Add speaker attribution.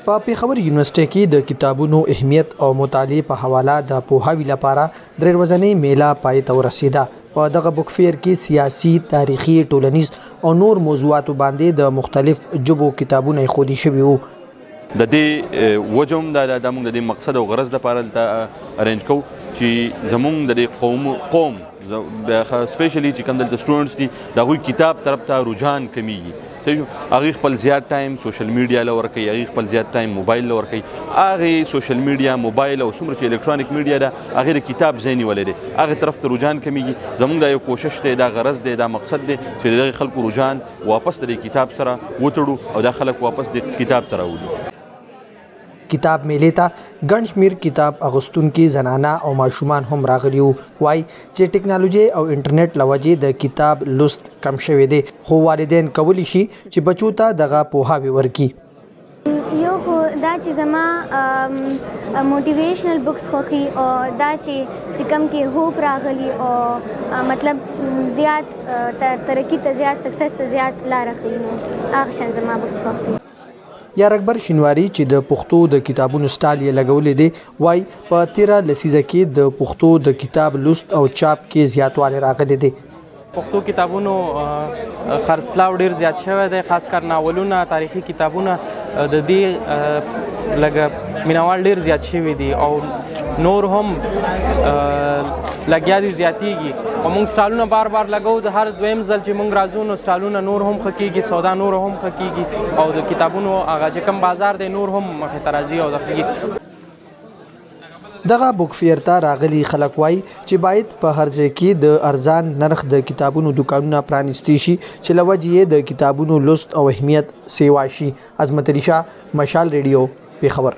Speaker 1: په پېښور یونیورسيټي کې د کتابونو اهمیت او مطالعې په حواله د پوهاوي لپاره درې ورځنۍ میله پای ته ورسېده. په دغه بک فیر کې سیاسي، تاریخي، ټولنیز او نور موضوعاتو باندې د مختلف ژبو کتابونه ایښودل شوي وو.
Speaker 2: د دې وجم د موږ د دې مقصد او غرض لپاره ارینج کوو چې زموږ د دې قوم سپیشلی چې کوم دلته سټوډنټس دي د هغوی کتاب طرف ته رجحان کمیږي. هغوی خپل زیات ټایم سوشل میډیا له ورکوي، هغوی خپل زیات ټایم موبایل له ورکوي. هغې سوشل میډیا، موبایل او څومره چې الکترونیک میډیا ده هغې د کتاب ځای نیولی دی، هغې طرف ته رجحان کمیږي. زموږ دا یو کوشش دی، دا غرض دی، دا مقصد دی چې د دغې خلکو رجحان واپس د دې کتاب سره وتړو او دا خلک واپس د کتاب ته راولو.
Speaker 1: کتاب میلې ته ګڼ شمېر کتاب اغوستونکي زنانه او ماشومان هم راغلي وو. وایي چې ټکنالوژي او انټرنیټ له وجې د کتاب لوست کم شوی دی، خو والدین کولی شي چې بچو ته دغه پوهاوی ورکړي.
Speaker 3: یو خو دا چې زما موټیویشنل بکس خوښي او دا چې کم کې هوپ راغلي او مطلب زیات ترقي ته زیات سکسس ته زیات لاره ښیي، نو هغه شان زما بکس خوښ دي.
Speaker 1: یار اکبر شینواري چې د پښتو د کتابونو سټال یې لګولې دی، وایي په 13 لسیزه کې د پښتو د کتاب لوست او چاپ کې زیاتوالی راغلی دی.
Speaker 4: پښتو کتابونو خرڅلاو ډیر زیات شوی دی، خاص کر ناولونه، تاریخي کتابونه د دې لږ مینوال ډیر زیات شوي دي او نور هم لګیا دي زیاتیږي. او موږ سټالونه بار بار لګو، د هر دویم ځل چې موږ راځو نو سټالونه نور هم ښه کېږي، سودا نور هم ښه کېږي او د کتابونو هغه چې کوم بازار دی نور هم مخې ته راځي او د ښه.
Speaker 1: دغه بک فیر ته راغلي خلک وایي چې باید په هر ځای کې د ارزان نرخ د کتابونو دکانونه پرانیستی شي چې له وجې یې د کتابونو لوست او اهمیت سیوا شي. عظمت علي شاه، مشال ریډیو، پېښور.